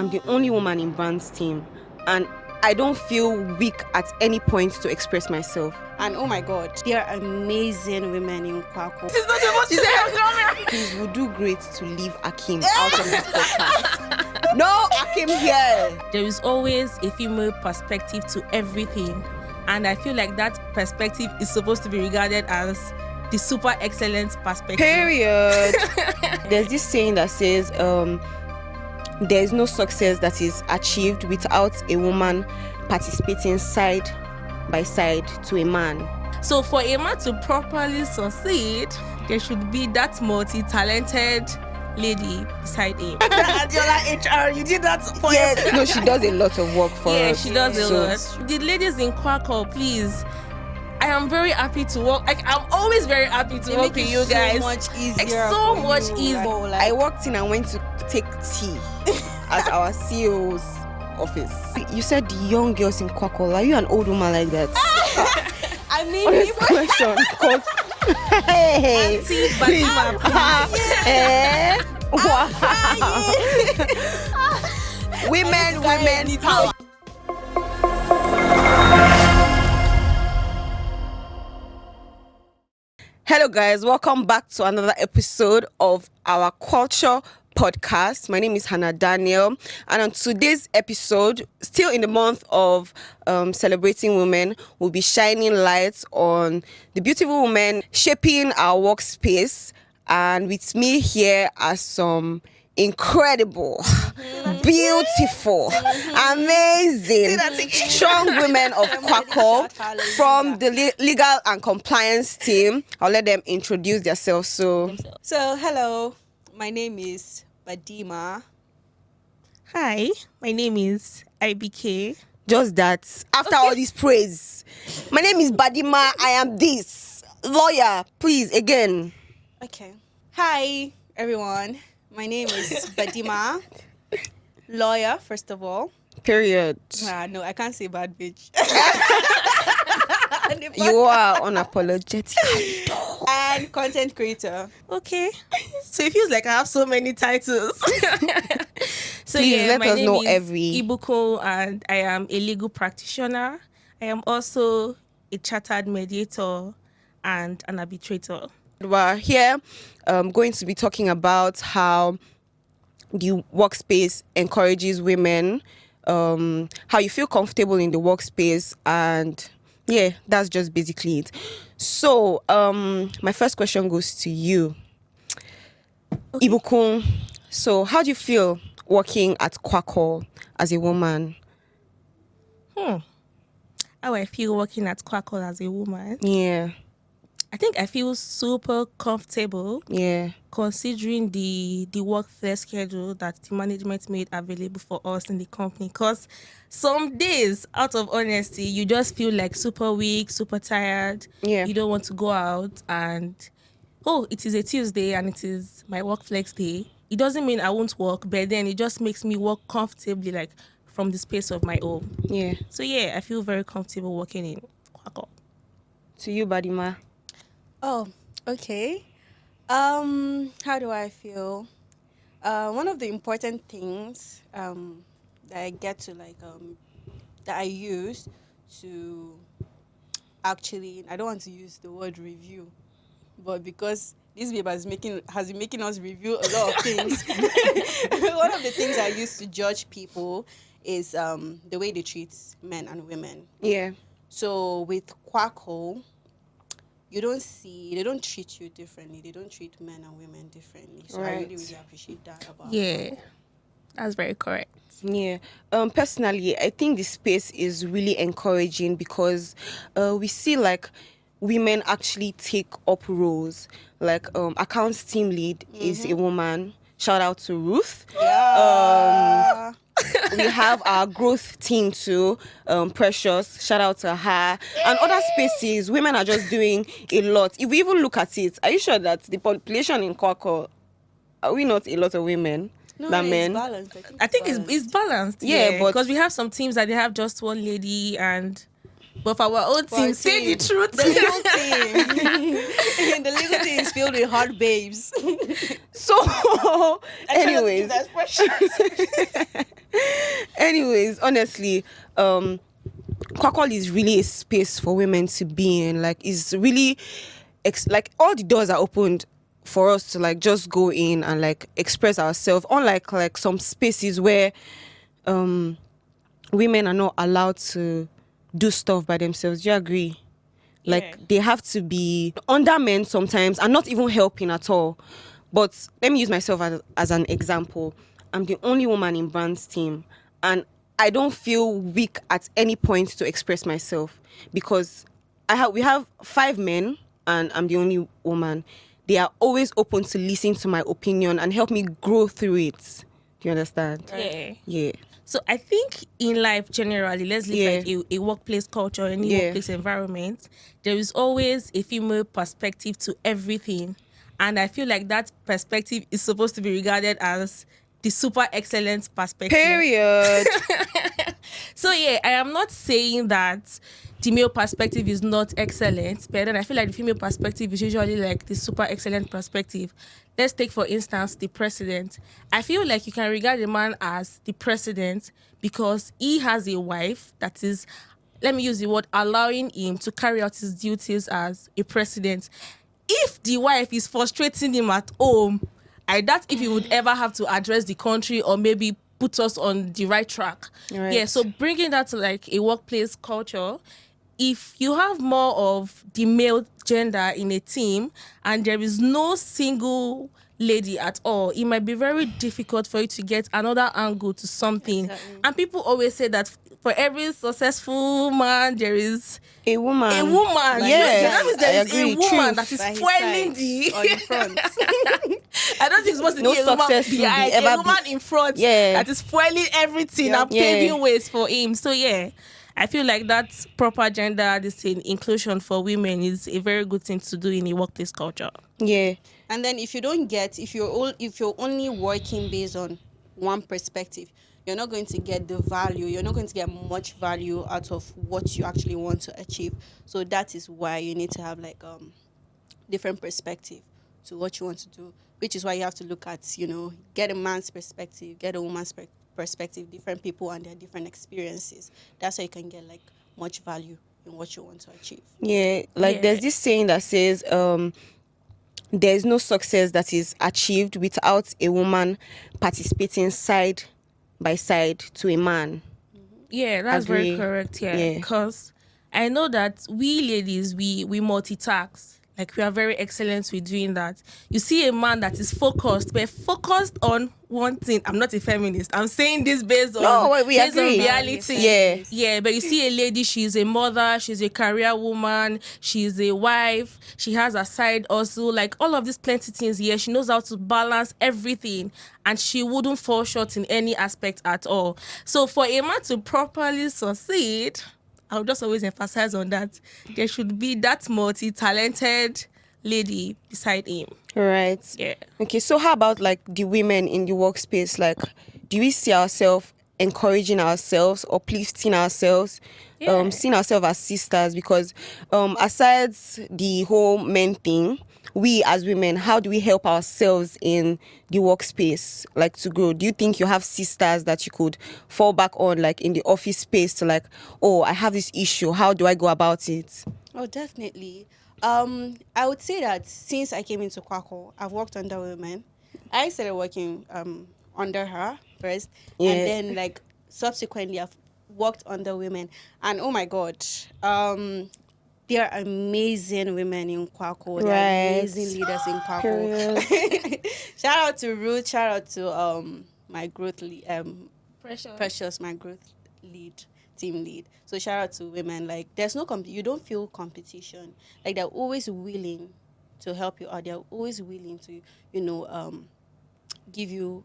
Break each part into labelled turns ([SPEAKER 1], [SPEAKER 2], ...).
[SPEAKER 1] I'm the only woman in band's team, and I don't feel weak at any point to express myself.
[SPEAKER 2] And oh my God, there are amazing women in Kwakol.
[SPEAKER 1] This is not supposed to say. Please, would do great to leave Akim out of this podcast. No Akim here.
[SPEAKER 3] There is always a female perspective to everything, and I feel like that perspective is supposed to be regarded as the super excellent perspective.
[SPEAKER 1] Period. There's this saying that says, there is no success that is achieved without a woman participating side by side to a man.
[SPEAKER 3] So for a man to properly succeed, there should be that multi-talented lady beside him.
[SPEAKER 2] Adiola HR, you did that for
[SPEAKER 1] No, she does a lot of work for us.
[SPEAKER 3] Yeah, she does a lot. The ladies in Kwakol, please. I am very happy to work. Like, I'm always very happy to work with you guys.
[SPEAKER 2] So much easier.
[SPEAKER 3] Like, so much easier.
[SPEAKER 1] I walked in and went to take tea at our CEO's office. You said the young girls in Kwakol. Are you an old woman like that?
[SPEAKER 2] I mean,
[SPEAKER 1] Honest question. Because hey,
[SPEAKER 3] Auntie
[SPEAKER 1] please.
[SPEAKER 3] Badima,
[SPEAKER 1] Wow. Women, power. Hello guys, welcome back to another episode of our Kwalture podcast. My name is Hannah Daniel, and on today's episode, still in the month of celebrating women, we'll be shining lights on the beautiful women shaping our workspace. And with me here are some incredible, beautiful, amazing, strong women of Kwakol from the legal and compliance team. I'll let them introduce themselves. So
[SPEAKER 2] hello, my name is Badima.
[SPEAKER 3] Hi, my name is IBK.
[SPEAKER 1] just that, after all this praise, my name is Badima. I am this lawyer. Please, again.
[SPEAKER 2] Okay. Hi, everyone. My name is Badima, lawyer, first of all.
[SPEAKER 1] Period.
[SPEAKER 2] No, I can't say bad bitch.
[SPEAKER 1] You are unapologetic.
[SPEAKER 2] And content creator.
[SPEAKER 3] Okay. So it feels like I have so many titles. So
[SPEAKER 1] Please let
[SPEAKER 3] my
[SPEAKER 1] us
[SPEAKER 3] name
[SPEAKER 1] know
[SPEAKER 3] is
[SPEAKER 1] every.
[SPEAKER 3] Ibuko, and I am a legal practitioner. I am also a chartered mediator and an arbitrator.
[SPEAKER 1] We're here going to be talking about how the workspace encourages women, how you feel comfortable in the workspace, and yeah, that's just basically it. So my first question goes to you,
[SPEAKER 3] Okay.
[SPEAKER 1] Ibukun. So how do you feel working at Kwakol as a woman?
[SPEAKER 3] How I feel working at Kwakol as a woman?
[SPEAKER 1] Yeah,
[SPEAKER 3] I think I feel super comfortable
[SPEAKER 1] yeah,
[SPEAKER 3] considering the work fair schedule that the management made available for us in the company. Because some days, out of honesty, you just feel like super weak, super tired.
[SPEAKER 1] Yeah.
[SPEAKER 3] You don't want to go out, and it is a Tuesday and it is my work flex day. It doesn't mean I won't work, but then it just makes me work comfortably, like from the space of my home.
[SPEAKER 1] yeah.
[SPEAKER 3] So yeah, I feel very comfortable working in Kwakol.
[SPEAKER 1] To you, Badima.
[SPEAKER 2] Oh, okay. How do I feel? One of the important things that I get to that I use to actually, I don't want to use the word review, but because this babe has been making us review a lot of things. One of the things I use to judge people is the way they treat men and women.
[SPEAKER 1] Yeah,
[SPEAKER 3] So with Kwakol, they don't treat you differently. They don't treat men and women differently. So I really, really appreciate that about
[SPEAKER 4] Yeah, that's very correct.
[SPEAKER 1] yeah. Personally, I think the space is really encouraging because we see like women actually take up roles. Like accounts team lead is a woman. Shout out to Ruth.
[SPEAKER 3] Yeah.
[SPEAKER 1] We have our growth team too, Precious. Shout out to her. And other spaces, women are just doing a lot. If we even look at it, are you sure that the population in Kwakol, are we not a lot of women than men?
[SPEAKER 2] Balanced.
[SPEAKER 4] I think it's balanced.
[SPEAKER 1] Yeah, but-
[SPEAKER 4] because we have some teams that they have just one lady, but for our own
[SPEAKER 2] For our
[SPEAKER 4] team, say the
[SPEAKER 2] team.
[SPEAKER 4] truth.
[SPEAKER 2] The legal team. The legal team is filled with hot babes.
[SPEAKER 1] So, anyways, Anyways, honestly, Kwakol is really a space for women to be in. Like, it's really, like, all the doors are opened for us to like just go in and like express ourselves. Unlike like some spaces where women are not allowed to do stuff by themselves. Do you agree? Like
[SPEAKER 3] Yeah.
[SPEAKER 1] they have to be under men sometimes and not even helping at all. But let me use myself as an example. I'm the only woman in Brand's team, and I don't feel weak at any point to express myself because we have 5 men and I'm the only woman. They are always open to listen to my opinion and help me grow through it. Do you understand?
[SPEAKER 3] Yeah.
[SPEAKER 1] Yeah.
[SPEAKER 3] So I think in life generally, let's leave like a workplace culture, any workplace environment, there is always a female perspective to everything. And I feel like that perspective is supposed to be regarded as the super excellent perspective.
[SPEAKER 1] Period.
[SPEAKER 3] So yeah, I am not saying that the male perspective is not excellent, but then I feel like the female perspective is usually like the super excellent perspective. Let's take for instance the president. I feel like you can regard a man as the president because he has a wife that is, let me use the word, allowing him to carry out his duties as a president. If the wife is frustrating him at home, I doubt if he would ever have to address the country or maybe put us on the right track.
[SPEAKER 1] Right.
[SPEAKER 3] Yeah, so bringing that to like a workplace culture, if you have more of the male gender in a team and there is no single lady at all, it might be very difficult for you to get another angle to something.
[SPEAKER 2] Exactly.
[SPEAKER 3] And people always say that for every successful man, there is
[SPEAKER 1] A woman.
[SPEAKER 3] a woman.
[SPEAKER 1] Yes,
[SPEAKER 3] That means there
[SPEAKER 1] I
[SPEAKER 3] is
[SPEAKER 1] agree.
[SPEAKER 3] a woman
[SPEAKER 1] Truth.
[SPEAKER 3] that is
[SPEAKER 2] By his
[SPEAKER 3] fueling
[SPEAKER 2] side
[SPEAKER 3] the...
[SPEAKER 2] or in front.
[SPEAKER 3] I don't think it's supposed to
[SPEAKER 1] No
[SPEAKER 3] be a woman
[SPEAKER 1] success will be
[SPEAKER 3] behind,
[SPEAKER 1] ever
[SPEAKER 3] a woman
[SPEAKER 1] be-
[SPEAKER 3] in front
[SPEAKER 1] Yeah.
[SPEAKER 3] that is fueling everything
[SPEAKER 2] Yep.
[SPEAKER 3] and paving ways for him. So yeah, I feel like that proper gender inclusion for women is a very good thing to do in a workplace culture.
[SPEAKER 1] Yeah.
[SPEAKER 2] And then if you're only working based on one perspective, you're not going to get the value. You're not going to get much value out of what you actually want to achieve. So that is why you need to have like different perspective to what you want to do. Which is why you have to look at, get a man's perspective, get a woman's perspective, different people and their different experiences. That's how you can get like much value in what you want to achieve.
[SPEAKER 1] Yeah. Like
[SPEAKER 3] Yeah.
[SPEAKER 1] there's this saying that says there's no success that is achieved without a woman participating side by side to a man.
[SPEAKER 3] Yeah, that's
[SPEAKER 1] Agree.
[SPEAKER 3] very correct. Yeah,
[SPEAKER 1] Yeah.
[SPEAKER 3] because I know that we ladies we multitask. Like we are very excellent with doing that. You see a man that is focused, but focused on one thing. I'm not a feminist. I'm saying this based on
[SPEAKER 1] we
[SPEAKER 3] based
[SPEAKER 1] agree.
[SPEAKER 3] on reality.
[SPEAKER 1] Yeah.
[SPEAKER 3] Yeah, but you see a lady, she's a mother, she's a career woman, she's a wife, she has a side also, like all of these plenty things here. She knows how to balance everything and she wouldn't fall short in any aspect at all. So for a man to properly succeed, I'll just always emphasize on that. There should be that multi-talented lady beside him.
[SPEAKER 1] Right.
[SPEAKER 3] Yeah.
[SPEAKER 1] Okay, so how about like the women in the workspace? Like, do we see ourselves encouraging ourselves, uplifting ourselves,
[SPEAKER 3] Yeah.
[SPEAKER 1] seeing ourselves as sisters? Because aside the whole men thing, we as women, how do we help ourselves in the workspace, like to grow? Do you think you have sisters that you could fall back on, like in the office space, to like, oh, I have this issue, how do I go about it?
[SPEAKER 2] Oh, definitely. I would say that since I came into Kwakol, I've worked under women. I started working under her first,
[SPEAKER 1] Yeah.
[SPEAKER 2] and then like subsequently I've worked under women. And oh my God, there are amazing women in Kwakol. There are
[SPEAKER 1] Right.
[SPEAKER 2] amazing leaders in Kwakol.
[SPEAKER 1] Period.
[SPEAKER 2] Shout out to Ruth. Shout out to my growth
[SPEAKER 3] Precious.
[SPEAKER 2] Precious, my growth team lead. So shout out to women. Like there's no you don't feel competition. Like they're always willing to help you out. They're always willing to, give you,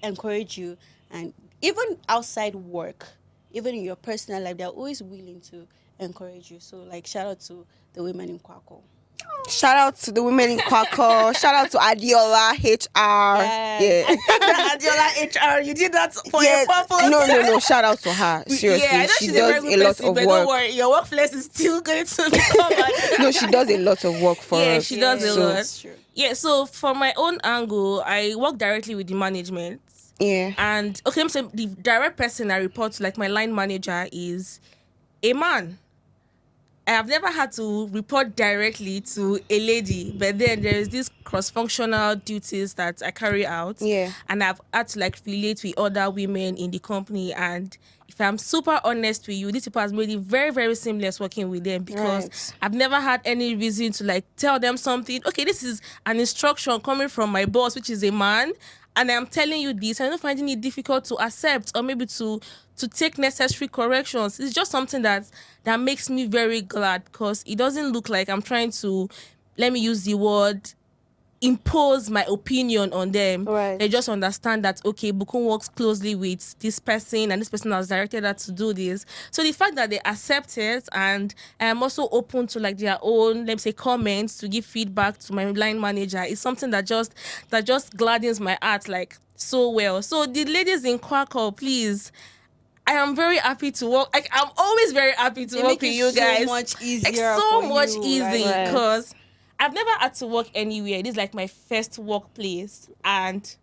[SPEAKER 2] encourage you, and even outside work, even in your personal life, they're always willing to encourage you. So like shout out to the women in Kwakol.
[SPEAKER 1] Shout out to the women in Kwakol. Shout out to Adiola HR.
[SPEAKER 2] Yes.
[SPEAKER 1] Yeah.
[SPEAKER 3] Adiola HR, you did that for
[SPEAKER 1] Yes.
[SPEAKER 3] your purpose.
[SPEAKER 1] No. Shout out to her. Seriously,
[SPEAKER 3] Yeah, I know
[SPEAKER 1] she
[SPEAKER 3] she's
[SPEAKER 1] does
[SPEAKER 3] very good
[SPEAKER 1] a lot
[SPEAKER 3] person,
[SPEAKER 1] of
[SPEAKER 3] but don't
[SPEAKER 1] work.
[SPEAKER 3] worry, your workplace is still going to be covered.
[SPEAKER 1] No, she does a lot of work for
[SPEAKER 3] Yeah,
[SPEAKER 1] us.
[SPEAKER 3] she does a
[SPEAKER 1] So-
[SPEAKER 3] lot.
[SPEAKER 2] That's true.
[SPEAKER 3] Yeah, so from my own angle, I work directly with the management.
[SPEAKER 1] Yeah.
[SPEAKER 3] And okay, I'm saying the direct person I report to, like my line manager, is a man. I have never had to report directly to a lady, but then there is this cross-functional duties that I carry out.
[SPEAKER 1] Yeah.
[SPEAKER 3] And I've had to like relate with other women in the company. And if I'm super honest with you, this people has made it very, very seamless working with them, because
[SPEAKER 1] Right.
[SPEAKER 3] I've never had any reason to like tell them something. Okay, this is an instruction coming from my boss, which is a man, and I'm telling you this. I'm not finding it difficult to accept or maybe to take necessary corrections. It's just something that makes me very glad, because it doesn't look like I'm trying to, let me use the word, impose my opinion on them.
[SPEAKER 1] Right.
[SPEAKER 3] They just understand that, okay, Bukun works closely with this person and this person has directed her to do this. So the fact that they accept it, and I'm also open to like their own, let me say, comments to give feedback to my line manager, is something that just gladdens my heart like so well. So the ladies in Kwakol, please, I am very happy to work. Like, I'm always very happy to
[SPEAKER 2] They
[SPEAKER 3] work
[SPEAKER 2] make
[SPEAKER 3] with
[SPEAKER 2] it
[SPEAKER 3] you guys.
[SPEAKER 2] so much easier.
[SPEAKER 3] It's so
[SPEAKER 2] for
[SPEAKER 3] much
[SPEAKER 2] you,
[SPEAKER 3] easy,
[SPEAKER 1] Right.
[SPEAKER 3] because I've never had to work anywhere. This is like my first workplace, and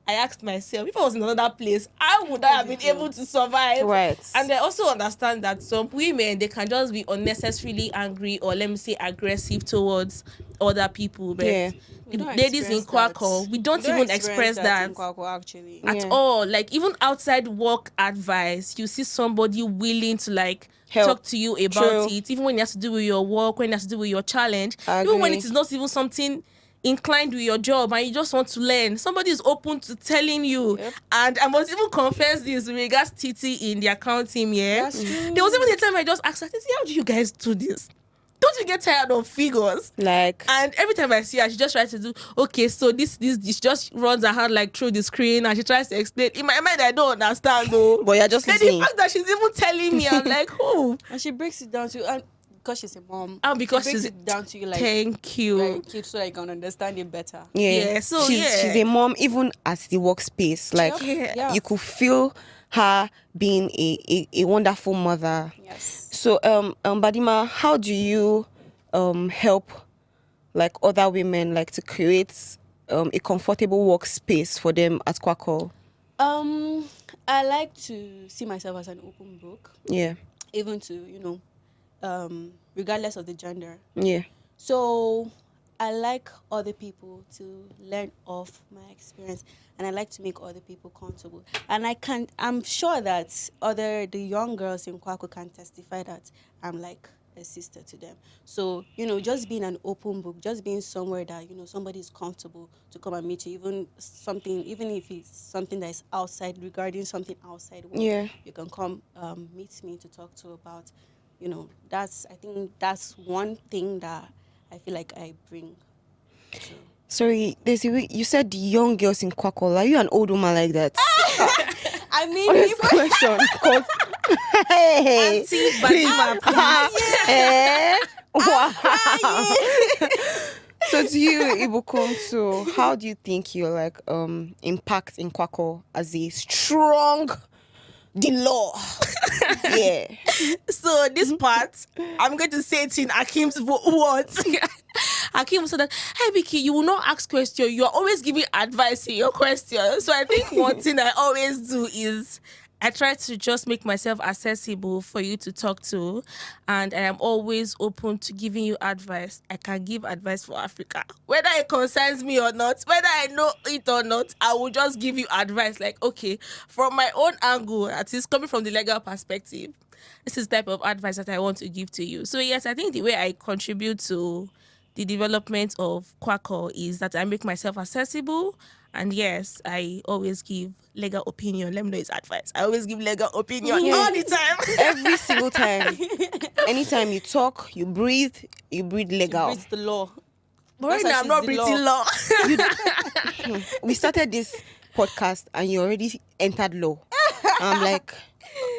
[SPEAKER 3] I asked myself, if I was in another place, how would I have been able to survive?
[SPEAKER 1] Right.
[SPEAKER 3] And I also understand that some women, they can just be unnecessarily angry, or let me say aggressive towards other people. But
[SPEAKER 1] Yeah.
[SPEAKER 2] We don't
[SPEAKER 3] ladies in
[SPEAKER 2] experience that.
[SPEAKER 3] Kwakol, we don't even express that
[SPEAKER 2] in Kwakol, actually.
[SPEAKER 3] at
[SPEAKER 1] Yeah.
[SPEAKER 3] all. Like, even outside work advice, you see somebody willing to like
[SPEAKER 1] Help.
[SPEAKER 3] talk to you about
[SPEAKER 1] True.
[SPEAKER 3] it, even when it has to do with your work, when it has to do with your challenge,
[SPEAKER 1] I
[SPEAKER 3] even when
[SPEAKER 1] agree.
[SPEAKER 3] it is not even something inclined with your job and you just want to learn. Somebody is open to telling you.
[SPEAKER 2] Yep.
[SPEAKER 3] And I must even confess this with regards to Titi in the account team here.
[SPEAKER 2] That's true.
[SPEAKER 3] There was even a time I just asked her, Titi, how do you guys do this? Don't you get tired of figures?
[SPEAKER 1] Like,
[SPEAKER 3] And every time I see her, she just tries to do, okay, so this she just runs her hand like through the screen, and she tries to explain. In my mind, I don't understand though.
[SPEAKER 1] but you're just
[SPEAKER 3] Then the
[SPEAKER 1] listening.
[SPEAKER 3] fact that she's even telling me, I'm like, oh,
[SPEAKER 2] And she breaks it down to you, and because she's a mom.
[SPEAKER 3] and because
[SPEAKER 2] she breaks
[SPEAKER 3] she's
[SPEAKER 2] it down to you like
[SPEAKER 3] thank you.
[SPEAKER 2] kids, so that you can understand it better.
[SPEAKER 1] Yeah.
[SPEAKER 3] Yeah, so,
[SPEAKER 1] she's
[SPEAKER 3] yeah.
[SPEAKER 1] she's a mom even at the workspace. Like,
[SPEAKER 3] Yeah.
[SPEAKER 1] you could feel her being a wonderful mother.
[SPEAKER 2] Yes.
[SPEAKER 1] So Badima, how do you help like other women like to create a comfortable workspace for them at Kwakol?
[SPEAKER 2] I like to see myself as an open book,
[SPEAKER 1] Yeah.
[SPEAKER 2] even to regardless of the gender.
[SPEAKER 1] Yeah.
[SPEAKER 2] So I like other people to learn off my experience, and I like to make other people comfortable. And I'm sure that the young girls in Kwakol can testify that I'm like a sister to them. So, just being an open book, just being somewhere that, somebody is comfortable to come and meet you, even if it's something that is outside, regarding something outside work,
[SPEAKER 1] Yeah.
[SPEAKER 2] you can come meet me to talk to about, I think that's one thing that I feel like I bring.
[SPEAKER 1] Sorry, you said the young girls in Kwakol. Are you an old woman like that?
[SPEAKER 2] I mean,
[SPEAKER 1] Honest question. 'Cause- hey,
[SPEAKER 3] Auntie Badima, please.
[SPEAKER 1] Eh? Wow. So to you, Ibukun, so how do you think your like impact in Kwakol as a strong the law? Yeah.
[SPEAKER 3] So this part, I'm going to say it in Akim's words. Akim said that, hey Vicky, you will not ask questions. You are always giving advice in your question. So I think one thing I always do is I try to just make myself accessible for you to talk to, and I am always open to giving you advice. I can give advice for Africa. Whether it concerns me or not, whether I know it or not, I will just give you advice. Like, okay, from my own angle, at least coming from the legal perspective, this is the type of advice that I want to give to you. So yes, I think the way I contribute to the development of Kwakol is that I make myself accessible. And yes, I always give legal opinion. Let me know his advice. I always give legal opinion all the time.
[SPEAKER 1] Every single time. Anytime you talk, you breathe legal.
[SPEAKER 2] It's the law.
[SPEAKER 3] But right
[SPEAKER 2] That's
[SPEAKER 3] now, I'm not
[SPEAKER 2] actually the
[SPEAKER 3] breathing law.
[SPEAKER 1] We started this podcast and you already entered law. I'm like,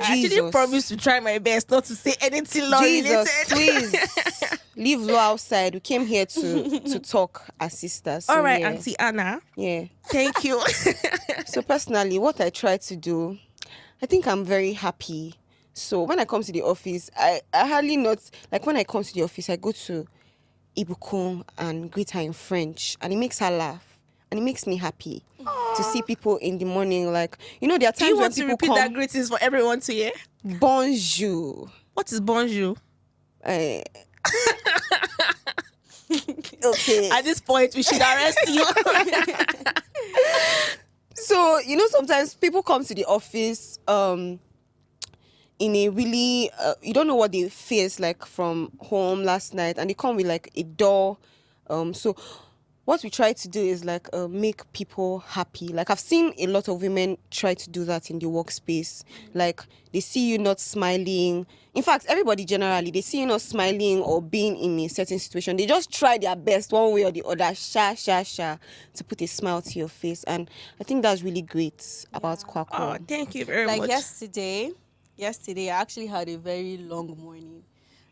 [SPEAKER 3] I actually
[SPEAKER 1] Jesus.
[SPEAKER 3] promised to try my best not to say anything law
[SPEAKER 1] Jesus,
[SPEAKER 3] related.
[SPEAKER 1] please leave law outside. We came here to talk as sisters. So,
[SPEAKER 3] All right,
[SPEAKER 1] yeah.
[SPEAKER 3] Auntie Anna.
[SPEAKER 1] Yeah.
[SPEAKER 3] Thank you.
[SPEAKER 1] So personally, what I try to do, I think I'm very happy. So when I come to the office, I hardly not, like when I come to the office, I go to Ibukun and greet her in French, and it makes her laugh. and it makes me happy to see people in the morning. Like, you know, there are
[SPEAKER 3] Do
[SPEAKER 1] times
[SPEAKER 3] you
[SPEAKER 1] when
[SPEAKER 3] want to
[SPEAKER 1] people
[SPEAKER 3] repeat
[SPEAKER 1] come.
[SPEAKER 3] that greetings for everyone to hear?
[SPEAKER 1] Bonjour.
[SPEAKER 3] What is bonjour?
[SPEAKER 1] Eh, okay.
[SPEAKER 3] At this point, we should arrest you.
[SPEAKER 1] So, you know, sometimes people come to the office in a really, you don't know what they face like from home last night, and they come with like a door. So what we try to do is like make people happy. Like I've seen a lot of women try to do that in the workspace. Like they see you not smiling. In fact, everybody generally, they see you not smiling or being in a certain situation. They just try their best one way or the other, to put a smile to your face. And I think that's really great about Kwakol.
[SPEAKER 3] Oh, thank you very
[SPEAKER 2] Like
[SPEAKER 3] much.
[SPEAKER 2] yesterday, I actually had a very long morning.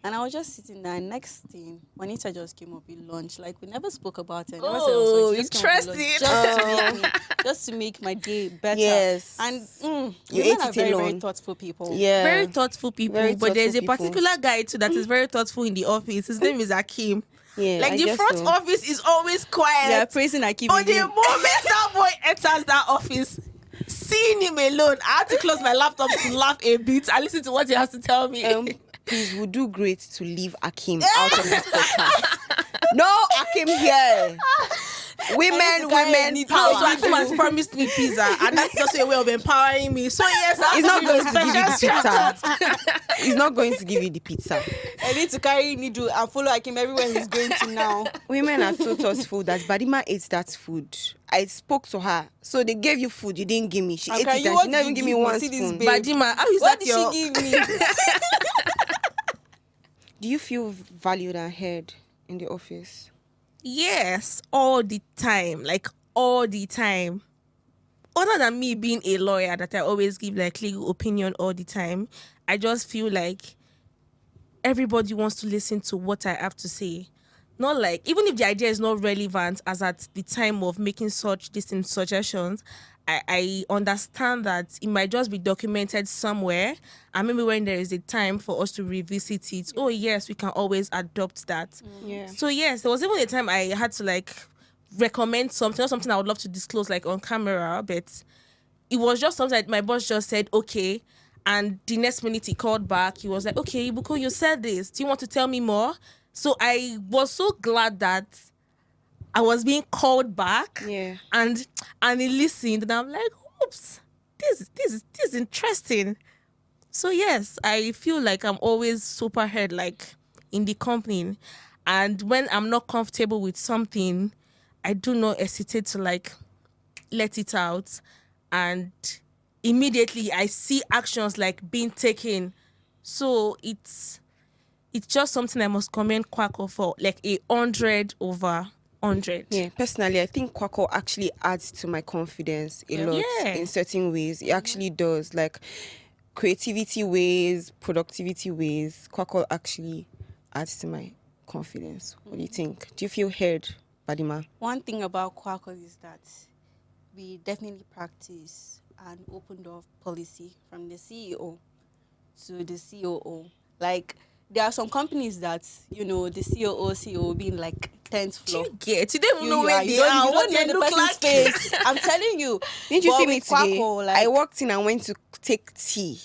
[SPEAKER 2] And I was just sitting there. Next thing, Juanita just came up with lunch. Like we never spoke about it. Never said
[SPEAKER 3] Oh,
[SPEAKER 2] also, she just came up with lunch
[SPEAKER 3] interesting.
[SPEAKER 2] just to make my day better.
[SPEAKER 1] Yes.
[SPEAKER 2] And
[SPEAKER 1] You
[SPEAKER 2] women
[SPEAKER 1] ate
[SPEAKER 2] are
[SPEAKER 1] it
[SPEAKER 2] very,
[SPEAKER 1] alone.
[SPEAKER 2] very thoughtful people.
[SPEAKER 1] Yeah.
[SPEAKER 3] Very thoughtful people,
[SPEAKER 1] Very
[SPEAKER 3] but there's a
[SPEAKER 1] thoughtful people.
[SPEAKER 3] particular guy too that is very thoughtful in the office. His name is Akeem.
[SPEAKER 1] Yeah,
[SPEAKER 3] Like
[SPEAKER 1] I
[SPEAKER 3] the
[SPEAKER 1] guess
[SPEAKER 3] front
[SPEAKER 1] so.
[SPEAKER 3] office is always quiet.
[SPEAKER 2] They are praising Akim
[SPEAKER 3] But the
[SPEAKER 2] again.
[SPEAKER 3] moment that boy enters that office, seeing him alone, I had to close my laptop to laugh a bit and listen to what he has to tell me.
[SPEAKER 1] Please, would do great to leave Akim out of this podcast. No Akim here. Women
[SPEAKER 2] need
[SPEAKER 3] Power.
[SPEAKER 1] power.
[SPEAKER 3] So Akim has promised me pizza, and that's just a way of empowering me. So yes,
[SPEAKER 1] He's not going to give you the
[SPEAKER 3] special
[SPEAKER 1] pizza. He's not going to give you the pizza.
[SPEAKER 2] I need to carry needle and follow Akim everywhere he's going to now.
[SPEAKER 1] Women are so thoughtful that Badima ate that food. I spoke to her. So they gave you food, you didn't give me. She ate
[SPEAKER 2] Okay,
[SPEAKER 1] it
[SPEAKER 2] you
[SPEAKER 1] and
[SPEAKER 2] what
[SPEAKER 1] she never
[SPEAKER 2] did
[SPEAKER 1] give
[SPEAKER 2] you
[SPEAKER 1] me
[SPEAKER 2] give me?
[SPEAKER 1] one
[SPEAKER 2] See this
[SPEAKER 1] spoon.
[SPEAKER 2] babe.
[SPEAKER 3] Badima, how is
[SPEAKER 2] What
[SPEAKER 3] that
[SPEAKER 2] did
[SPEAKER 3] your...
[SPEAKER 2] she give me?
[SPEAKER 1] Do you feel valued and heard in the office?
[SPEAKER 3] Yes, all the time. Like all the time. Other than me being a lawyer that I always give like legal opinion all the time, I just feel like everybody wants to listen to what I have to say. Not like, even if the idea is not relevant as at the time of making such distant suggestions, I understand that it might just be documented somewhere, and maybe when there is a time for us to revisit it, oh yes, we can always adopt that.
[SPEAKER 1] Yeah.
[SPEAKER 3] So yes, there was even a time I had to like recommend something, not something I would love to disclose like on camera, but it was just something that my boss just said, okay. And the next minute he called back. He was like, okay, Ibuko, you said this. Do you want to tell me more? So I was so glad that I was being called back.
[SPEAKER 1] Yeah.
[SPEAKER 3] And he listened, and I'm like, oops, this is interesting. So yes, I feel like I'm always super heard like in the company. And when I'm not comfortable with something, I do not hesitate to like let it out, and immediately I see actions like being taken. So it's just something I must commend Kwakol for, like 100/100.
[SPEAKER 1] Yeah, personally, I think Kwakol actually adds to my confidence a lot
[SPEAKER 3] Yeah.
[SPEAKER 1] in certain ways. It actually does. Like creativity ways, productivity ways. Kwakol actually adds to my confidence. What do you think? Do you feel heard, Badima?
[SPEAKER 2] One thing about Kwakol is that we definitely practice an open door policy from the CEO to the COO. Like, there are some companies that, you know, the CEO being like 10th
[SPEAKER 3] Do
[SPEAKER 2] floor.
[SPEAKER 3] you get? You don't even know where they
[SPEAKER 2] you
[SPEAKER 3] are,
[SPEAKER 2] don't
[SPEAKER 3] what
[SPEAKER 2] know
[SPEAKER 3] they
[SPEAKER 2] the
[SPEAKER 3] look
[SPEAKER 2] person's
[SPEAKER 3] like.
[SPEAKER 2] face. I'm telling you.
[SPEAKER 1] Didn't you
[SPEAKER 2] But
[SPEAKER 1] see me
[SPEAKER 2] with
[SPEAKER 1] today?
[SPEAKER 2] Kwakol, like,
[SPEAKER 1] I walked in and went to take tea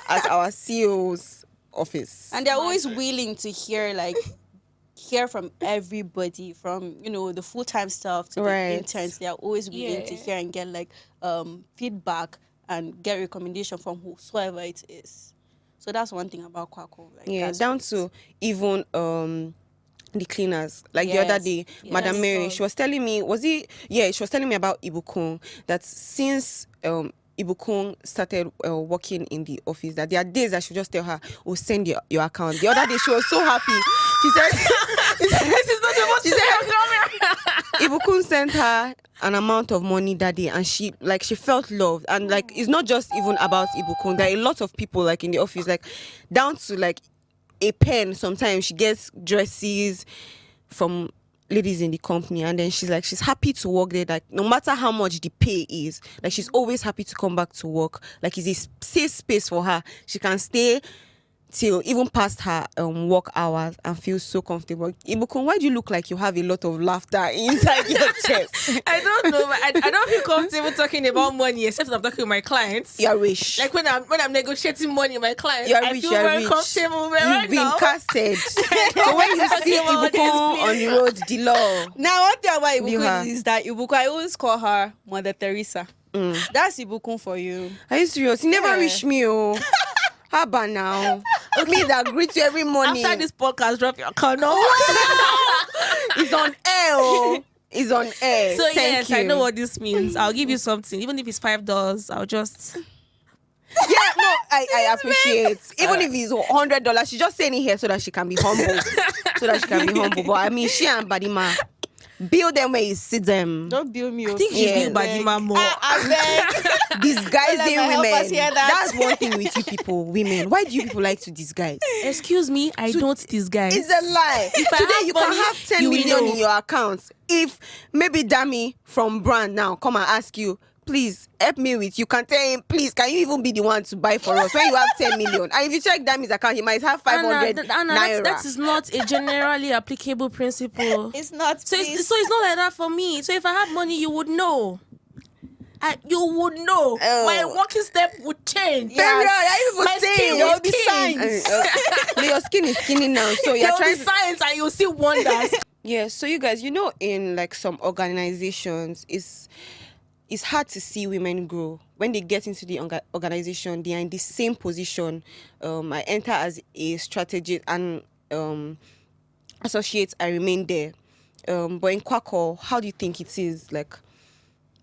[SPEAKER 1] at our CEO's office.
[SPEAKER 2] and they're always willing to hear from everybody, from, you know, the full-time staff to
[SPEAKER 1] Right.
[SPEAKER 2] the interns. They're always willing to
[SPEAKER 3] Yeah.
[SPEAKER 2] hear and get like feedback and get recommendation from whosoever it is. So that's one thing about Kwakol. Like,
[SPEAKER 1] Yeah,
[SPEAKER 2] that's
[SPEAKER 1] down
[SPEAKER 2] great.
[SPEAKER 1] to even the cleaners. Like the other
[SPEAKER 2] Yes,
[SPEAKER 1] day,
[SPEAKER 2] yes.
[SPEAKER 1] Madam Mary,
[SPEAKER 3] Oh.
[SPEAKER 1] she was telling me, she was telling me about Ibukun, that since Ibukun started working in the office, that there are days that she just tell her, oh, send your account. The other day, she was so happy. She said,
[SPEAKER 3] This is not supposed
[SPEAKER 1] she
[SPEAKER 3] to be
[SPEAKER 1] said,
[SPEAKER 3] on camera.
[SPEAKER 1] Ibukun sent her an amount of money that day, and she felt loved. And like, it's not just even about Ibukun. There are a lot of people like in the office, like down to like a pen. Sometimes she gets dresses from ladies in the company, and then she's happy to work there. Like, no matter how much the pay is, like, she's always happy to come back to work. Like, it's a safe space for her. She can stay till even past her work hours and feel so comfortable. Ibukun, why do you look like you have a lot of laughter inside your chest?
[SPEAKER 3] I don't know. I don't feel comfortable talking about money except when I'm talking with my clients.
[SPEAKER 1] You're rich.
[SPEAKER 3] Like when I'm negotiating money with my clients,
[SPEAKER 1] You're
[SPEAKER 3] I
[SPEAKER 1] rich,
[SPEAKER 3] feel
[SPEAKER 1] you're
[SPEAKER 3] very
[SPEAKER 1] rich.
[SPEAKER 3] comfortable. But
[SPEAKER 1] You've
[SPEAKER 3] right
[SPEAKER 1] been
[SPEAKER 3] now,
[SPEAKER 1] casted. So when you see
[SPEAKER 3] about this,
[SPEAKER 1] Ibukun on the road, the law.
[SPEAKER 2] Now, one thing about
[SPEAKER 1] View her.
[SPEAKER 2] Ibukun is that Ibukun, I always call her Mother Teresa. That's Ibukun for you.
[SPEAKER 1] Are you serious? You never
[SPEAKER 2] Yeah.
[SPEAKER 1] reach me, oh. How about now? Me that greet you every morning.
[SPEAKER 3] after this podcast, drop your account. No.
[SPEAKER 1] It's on air, oh. It's on air.
[SPEAKER 3] So
[SPEAKER 1] Thank
[SPEAKER 3] yes,
[SPEAKER 1] you.
[SPEAKER 3] I know what this means. I'll give you something, even if it's $5. I'll just.
[SPEAKER 1] Yeah, no, I appreciate. Even if it's $100, she's just saying it here so that she can be humble. But I mean, she and Badima, build them where you see them.
[SPEAKER 2] Don't build me.
[SPEAKER 3] I think you
[SPEAKER 1] Yeah.
[SPEAKER 3] build Badima more.
[SPEAKER 1] Disguising
[SPEAKER 2] Don't let my helpers
[SPEAKER 1] women.
[SPEAKER 2] hear that.
[SPEAKER 1] That's one thing with you people, women. Why do you people like to disguise?
[SPEAKER 3] Excuse me, I don't disguise.
[SPEAKER 1] It's a lie.
[SPEAKER 3] If I
[SPEAKER 1] Today
[SPEAKER 3] have
[SPEAKER 1] you
[SPEAKER 3] money,
[SPEAKER 1] can have 10
[SPEAKER 3] you will
[SPEAKER 1] million
[SPEAKER 3] know.
[SPEAKER 1] in your account. If maybe Dami from Brand now come and ask you, please help me with, you can tell him, please, can you even be the one to buy for us when you have 10 million? And if you check Dami's account, he might have 500
[SPEAKER 3] Anna,
[SPEAKER 1] naira.
[SPEAKER 3] that is not a generally applicable principle.
[SPEAKER 2] It's not.
[SPEAKER 3] So it's not like that for me. So if I have money, you would know. You would know.
[SPEAKER 1] Oh.
[SPEAKER 3] My walking step would change.
[SPEAKER 1] Period. Are you people
[SPEAKER 3] My
[SPEAKER 1] saying?
[SPEAKER 3] skin
[SPEAKER 1] There
[SPEAKER 3] will
[SPEAKER 1] will be
[SPEAKER 3] skin.
[SPEAKER 1] signs. No, your skin is skinny now, so
[SPEAKER 3] There
[SPEAKER 1] you're
[SPEAKER 3] will
[SPEAKER 1] trying
[SPEAKER 3] be
[SPEAKER 1] to.
[SPEAKER 3] signs and you'll see wonders.
[SPEAKER 1] Yeah, so you guys, in like some organizations, it's hard to see women grow. When they get into the organization, they are in the same position. I enter as a strategist and associate, I remain there. But in Kwakol, how do you think it is, like,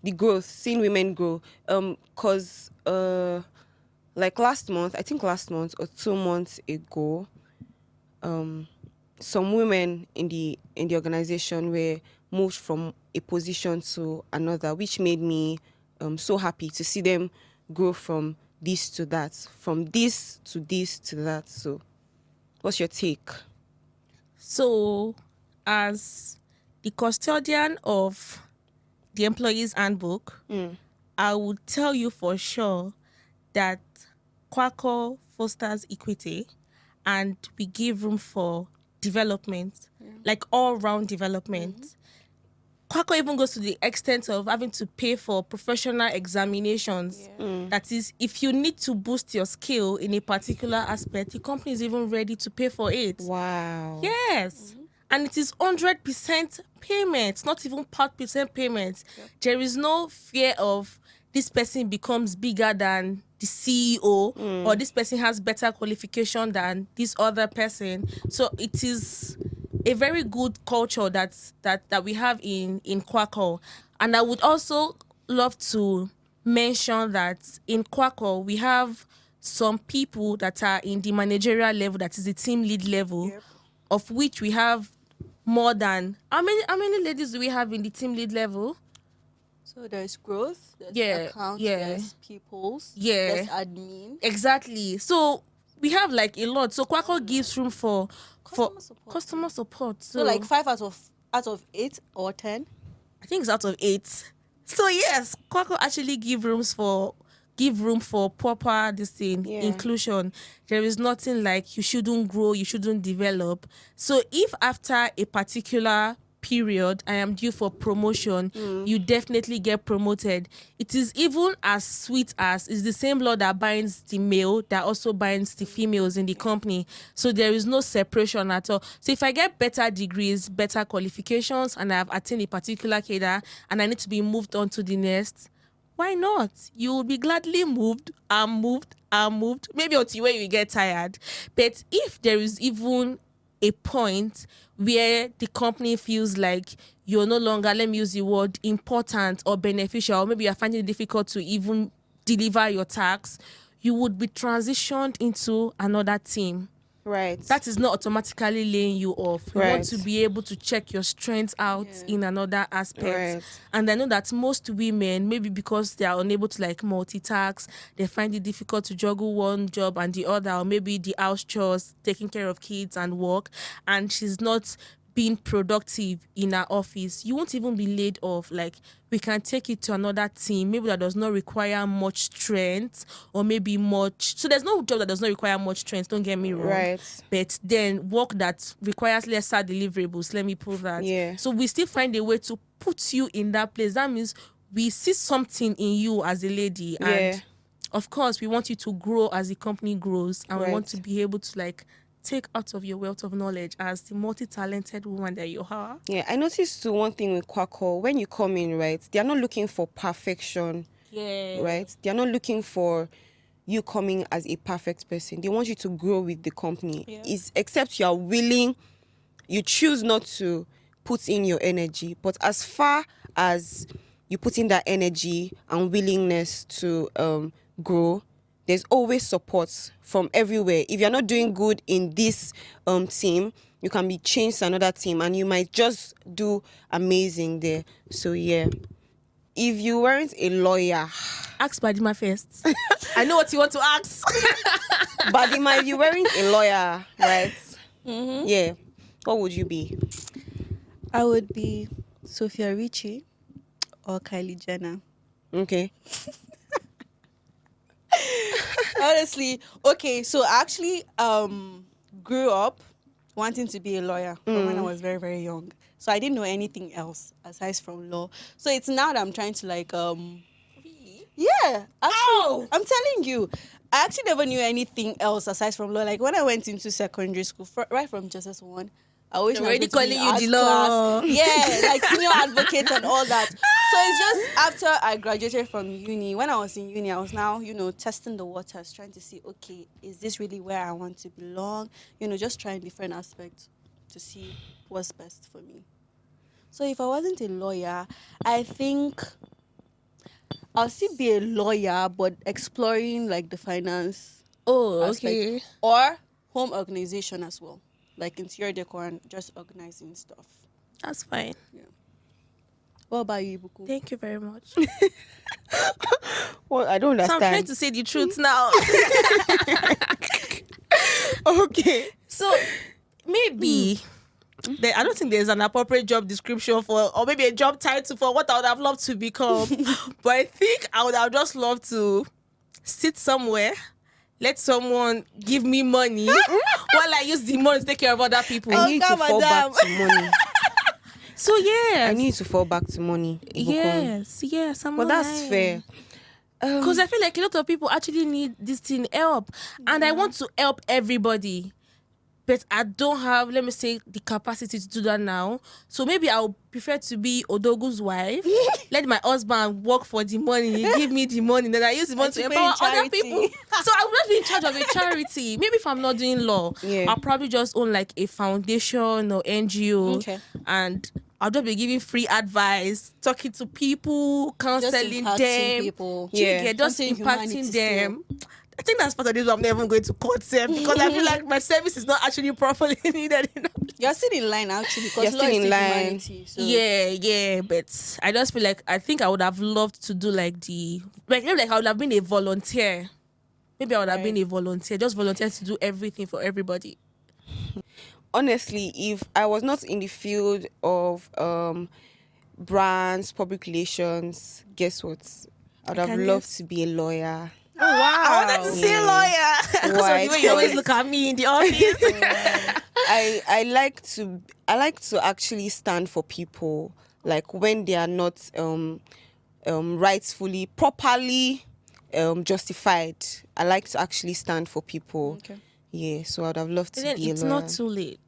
[SPEAKER 1] the growth, seeing women grow? Because like last month or 2 months ago, some women in the organization were moved from a position to another, which made me so happy to see them grow from this to that, from this to this to that. So what's your take?
[SPEAKER 3] So, as the custodian of the employees handbook, I would tell you for sure that Kwakol fosters equity and we give room for development, like all-round development. Kwakol even goes to the extent of having to pay for professional examinations. That is, if you need to boost your skill in a particular aspect, the company is even ready to pay for it.
[SPEAKER 1] Wow.
[SPEAKER 3] Yes. And it is 100% payment, not even part percent payment. There is no fear of this person becomes bigger than the CEO or this person has better qualification than this other person. So it is a very good culture that we have in Kwakol. And I would also love to mention that in Kwakol, we have some people that are in the managerial level, that is the team lead level, of which we have more than how many ladies do we have in the team lead level?
[SPEAKER 2] So there's growth, there's
[SPEAKER 3] Yeah,
[SPEAKER 2] accounts,
[SPEAKER 3] yeah.
[SPEAKER 2] there's peoples,
[SPEAKER 3] Yeah.
[SPEAKER 2] there's admin.
[SPEAKER 3] Exactly. So we have like a lot. So Kwakol gives room for customer support.
[SPEAKER 2] So like 5 out of 8 or 10.
[SPEAKER 3] I think it's out of 8. So yes, Kwakol actually give room for proper inclusion. There is nothing like you shouldn't grow, you shouldn't develop. So if after a particular period I am due for promotion, you definitely get promoted. It is even as sweet as it's the same law that binds the male that also binds the females in the company. So there is no separation at all. So if I get better degrees, better qualifications, and I have attained a particular cadre and I need to be moved on to the next, why not? You will be gladly moved. Maybe until when you get tired. But if there is even a point where the company feels like you're no longer, let me use the word, important or beneficial, or maybe you're finding it difficult to even deliver your tasks, you would be transitioned into another team.
[SPEAKER 1] Right.
[SPEAKER 3] That is not automatically laying you off. You
[SPEAKER 1] Right.
[SPEAKER 3] want to be able to check your strengths out in another aspect.
[SPEAKER 1] Right.
[SPEAKER 3] And I know that most women, maybe because they are unable to like multitask, they find it difficult to juggle one job and the other, or maybe the house chores, taking care of kids and work, and she's not being productive in our office, you won't even be laid off. Like, we can take it to another team, maybe that does not require much strength, or maybe much. So there's no job that does not require much strength, don't get me wrong.
[SPEAKER 1] Right.
[SPEAKER 3] But then work that requires lesser deliverables, let me prove that.
[SPEAKER 1] Yeah.
[SPEAKER 3] So we still find a way to put you in that place. That means we see something in you as a lady.
[SPEAKER 1] Yeah.
[SPEAKER 3] And of course, we want you to grow as the company grows, and we want
[SPEAKER 1] Right.
[SPEAKER 3] to be able to like take out of your wealth of knowledge as the multi-talented woman that you are.
[SPEAKER 1] Yeah, I noticed too one thing with Kwakol. When you come in, right, they are not looking for perfection,
[SPEAKER 3] Yeah.
[SPEAKER 1] right? They are not looking for you coming as a perfect person. They want you to grow with the company.
[SPEAKER 2] Yeah.
[SPEAKER 1] Is except you are willing, you choose not to put in your energy. But as far as you put in that energy and willingness to grow, there's always support from everywhere. If you're not doing good in this team, you can be changed to another team and you might just do amazing there. So yeah, if you weren't a lawyer,
[SPEAKER 3] Ask Badima first. I know what you want to ask.
[SPEAKER 1] Badima, if you weren't a lawyer, right? Yeah, what would you be?
[SPEAKER 2] I would be Sophia Richie or Kylie Jenner.
[SPEAKER 1] Okay.
[SPEAKER 2] Honestly, okay, so I actually grew up wanting to be a lawyer from when I was very, very young. So I didn't know anything else aside from law. So it's now that I'm trying to like yeah, actually, I'm telling you, I actually never knew anything else aside from law. Like when I went into secondary school, right from just one, I always
[SPEAKER 3] They're already
[SPEAKER 2] wanted to be in
[SPEAKER 3] calling you
[SPEAKER 2] art
[SPEAKER 3] the law.
[SPEAKER 2] class. Yeah, like senior advocate and all that. So it's just after I graduated from uni, when I was in uni, I was now, testing the waters, trying to see, okay, is this really where I want to belong? Just trying different aspects to see what's best for me. So if I wasn't a lawyer, I think I'll still be a lawyer, but exploring like the finance
[SPEAKER 3] Oh,
[SPEAKER 2] aspect.
[SPEAKER 3] okay.
[SPEAKER 2] Or home organization as well, like interior decor and just organizing stuff.
[SPEAKER 3] That's fine.
[SPEAKER 2] What about you, Ibuku?
[SPEAKER 3] Thank you very much.
[SPEAKER 1] Well, I don't
[SPEAKER 3] So I'm trying
[SPEAKER 1] understand.
[SPEAKER 3] to say the truth now.
[SPEAKER 1] Okay.
[SPEAKER 3] So maybe I don't think there's an appropriate job description for, or maybe a job title for what I would have loved to become. But I think I would have just loved to sit somewhere, let someone give me money while I use the money to take care of other people.
[SPEAKER 1] I need to
[SPEAKER 2] come
[SPEAKER 1] fall back
[SPEAKER 2] madam.
[SPEAKER 1] to money.
[SPEAKER 3] So yes.
[SPEAKER 1] I need to fall back to money.
[SPEAKER 3] Yes, I'm
[SPEAKER 1] But that's fair.
[SPEAKER 3] Because I feel like a lot of people actually need this thing help. And I want to help everybody. But I don't have, let me say, the capacity to do that now. So maybe I would prefer to be Odogu's wife. Let my husband work for the money, give me the money, then I use the money to
[SPEAKER 2] to pay in
[SPEAKER 3] empower other
[SPEAKER 2] charity.
[SPEAKER 3] people. So I would not be in charge of a charity. Maybe if I'm not doing law,
[SPEAKER 1] Yeah.
[SPEAKER 3] I'll probably just own like a foundation or NGO.
[SPEAKER 2] Okay.
[SPEAKER 3] And I'll just be giving free advice, talking to people, counseling
[SPEAKER 2] impacting
[SPEAKER 3] them.
[SPEAKER 2] people.
[SPEAKER 1] Yeah.
[SPEAKER 3] Just
[SPEAKER 2] Something
[SPEAKER 3] impacting
[SPEAKER 2] humanity
[SPEAKER 3] them. I think that's part of this why I'm not even going to court self, because I feel like my service is not actually properly needed enough.
[SPEAKER 2] You're still in line actually, because
[SPEAKER 1] You're
[SPEAKER 2] law
[SPEAKER 1] still
[SPEAKER 2] is
[SPEAKER 1] in
[SPEAKER 2] still
[SPEAKER 1] line.
[SPEAKER 2] humanity. So.
[SPEAKER 3] Yeah, but I just feel like I think I would have loved to do maybe I would have been a volunteer. Maybe I would have been a volunteer, just volunteer to do everything for everybody.
[SPEAKER 1] Honestly, if I was not in the field of brands, public relations, guess what? I would have
[SPEAKER 3] can
[SPEAKER 1] loved
[SPEAKER 3] guess.
[SPEAKER 1] to be a lawyer.
[SPEAKER 3] Oh, wow. I wanted to say lawyer. Because of
[SPEAKER 1] Why?
[SPEAKER 3] the way you always look at me in the office.
[SPEAKER 1] I like to actually stand for people, like when they are not rightfully, properly justified. I like to actually stand for people.
[SPEAKER 2] Okay.
[SPEAKER 1] Yeah, so I would have loved to
[SPEAKER 3] Then
[SPEAKER 1] be a
[SPEAKER 3] it's
[SPEAKER 1] lawyer.
[SPEAKER 3] not too late.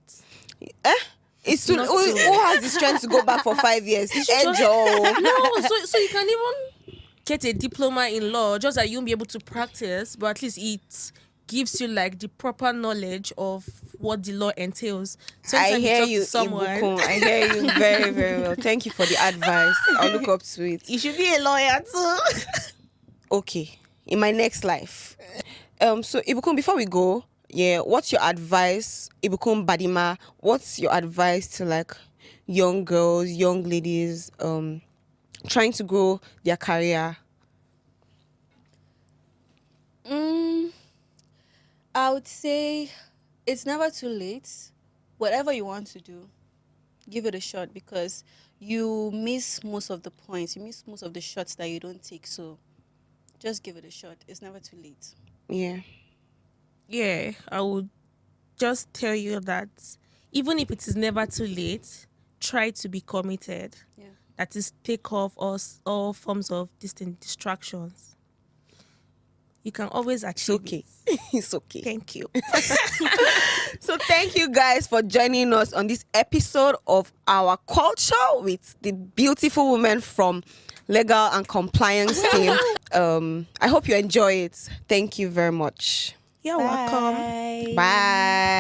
[SPEAKER 1] It's too,
[SPEAKER 3] not
[SPEAKER 1] who
[SPEAKER 3] too
[SPEAKER 1] has the strength to go back for 5 years?
[SPEAKER 3] just-
[SPEAKER 1] Ejo.
[SPEAKER 3] No, so you can even get a diploma in law, just that you won't be able to practice, but at least it gives you like the proper knowledge of what the law entails.
[SPEAKER 1] I
[SPEAKER 3] Sometimes
[SPEAKER 1] hear
[SPEAKER 3] talk
[SPEAKER 1] you,
[SPEAKER 3] to someone.
[SPEAKER 1] Ibukun. I hear you very, very well. Thank you for the advice. I'll look up to it.
[SPEAKER 3] You should be a lawyer too.
[SPEAKER 1] Okay, in my next life. So Ibukun, before we go, what's your advice, Ibukun Badima? What's your advice to like young girls, young ladies, trying to grow their career?
[SPEAKER 2] I would say it's never too late. Whatever you want to do, give it a shot, because you miss most of the points. You miss most of the shots that you don't take. So just give it a shot. It's never too late.
[SPEAKER 1] Yeah.
[SPEAKER 3] Yeah, I would just tell you that even if it is never too late, try to be committed.
[SPEAKER 2] Yeah.
[SPEAKER 3] That is, take off all forms of distant distractions. You can always
[SPEAKER 1] It's
[SPEAKER 3] achieve
[SPEAKER 1] okay.
[SPEAKER 3] it.
[SPEAKER 1] It's okay.
[SPEAKER 3] Thank you.
[SPEAKER 1] So thank you guys for joining us on this episode of our Kwalture with the beautiful women from legal and compliance team. I hope you enjoy it. Thank you very much.
[SPEAKER 3] You're welcome.
[SPEAKER 1] Bye.